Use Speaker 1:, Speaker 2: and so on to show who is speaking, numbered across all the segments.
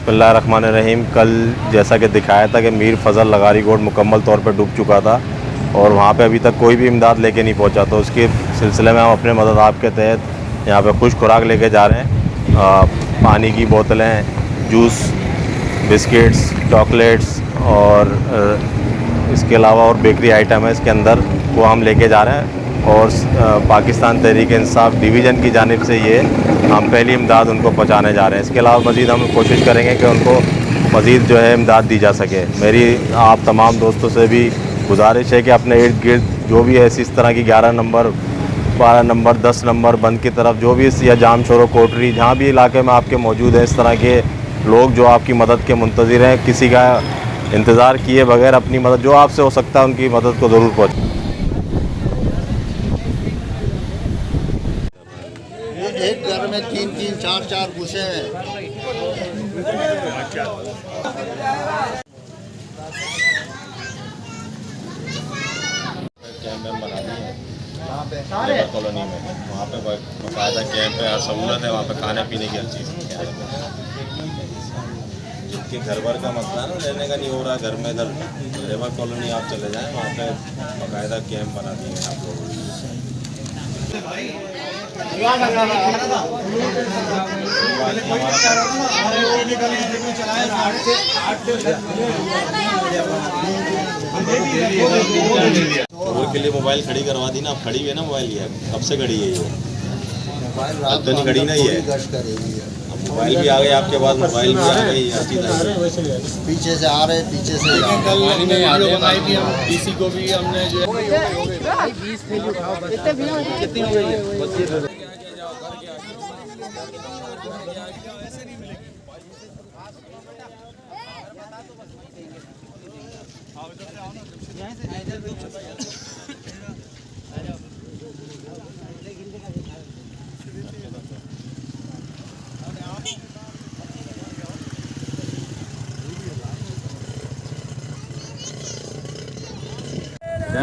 Speaker 1: बिस्मिल्लाहिर्रहमानिर्रहीम। कल जैसा कि दिखाया था कि मीर फज़ल लगारी कोट मुकम्मल तौर पर डूब चुका था और वहाँ पे अभी तक कोई भी इमदाद लेके नहीं पहुँचा, तो उसके सिलसिले में हम अपने मदद आप के तहत यहाँ पे खुश खुराक लेके जा रहे हैं। पानी की बोतलें, जूस, बिस्किट्स, चॉकलेट्स और इसके अलावा और बेकरी आइटम है इसके अंदर, वो हम लेके जा रहे हैं। और पाकिस्तान तहरीक इंसाफ डिवीज़न की जानिब से ये हम पहली इमदाद उनको पहुँचाने जा रहे हैं। इसके अलावा मज़ीद हम कोशिश करेंगे कि उनको मज़ीद जो है इमदाद दी जा सके। मेरी आप तमाम दोस्तों से भी गुजारिश है कि अपने इर्द गिर्द जो भी ऐसी इस तरह की 11 नंबर, 12 नंबर, 10 नंबर बंद की तरफ जो भी या जाम छोरो कोटरी जहाँ भी इलाके में आपके मौजूद हैं इस तरह के लोग जो आपकी मदद के मुंतज़िर हैं, किसी का इंतज़ार किए बगैर अपनी मदद जो आपसे हो सकता है उनकी मदद को ज़रूर पहुँचे।
Speaker 2: एक घर में 3-3, 4-4 घुसे हैं।
Speaker 1: कैंप में बना दिए लेबर कॉलोनी में, वहाँ पे बाकायदा कैंप है, सहूलत है, वहाँ पे खाने पीने की हर चीज़। जिनके घर भर का मसला है ना, रहने का नहीं हो रहा घर में, इधर लेबर कॉलोनी आप चले जाएँ, वहाँ पे बाकायदा कैंप बना दिए हैं आप लोग। टूर के लिए मोबाइल खड़ी करवा दी ना, अब खड़ी है ना मोबाइल, ये कब से खड़ी है ये अब तो नहीं खड़ी ना ये, अब मोबाइल भी आ गए आपके पास, मोबाइल भी आ गई, हर चीज़ आ गई।
Speaker 2: पीछे से आ रहे, पीछे से
Speaker 3: बनाई थी हम, किसी को भी हमने जो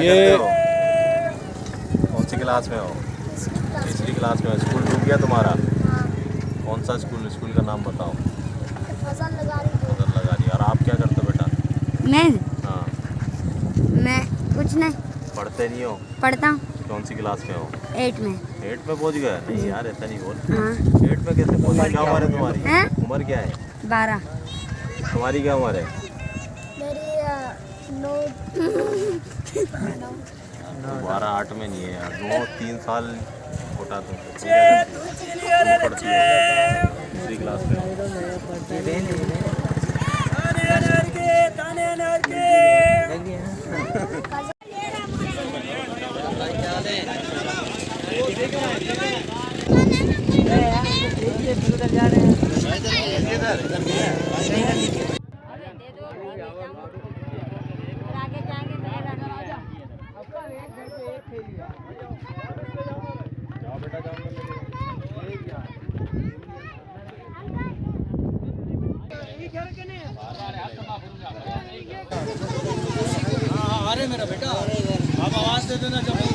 Speaker 1: ये कौन सी क्लास में हो? तीसरी क्लास में हो। स्कूल डूब गया तुम्हारा? कौन सा स्कूल? स्कूल का नाम बताओ।
Speaker 4: फजल लगारी।
Speaker 1: और आप क्या करते हो बेटा?
Speaker 4: मैं
Speaker 1: हाँ,
Speaker 4: मैं कुछ नहीं
Speaker 1: पढ़ते नहीं हो?
Speaker 4: पढ़ता हूँ।
Speaker 1: कौन सी क्लास में हो?
Speaker 4: 8 में।
Speaker 1: 8 में पहुँच गए? नहीं यार, ऐसा नहीं बोल।
Speaker 4: हाँ।
Speaker 1: 8 में कैसे पहुँच गए? क्या उम्र है तुम्हारी?
Speaker 4: हैं?
Speaker 1: उम्र क्या है
Speaker 4: 12।
Speaker 1: तुम्हारी? क्या उम्र है?
Speaker 4: मेरी 9
Speaker 1: 12, 8 में नहीं है यार, 2-3 साल छोटा तुम पढ़ती हो, दूसरी क्लास में।
Speaker 3: अरे मेरा बेटा, आप आवाज़ दे देना जब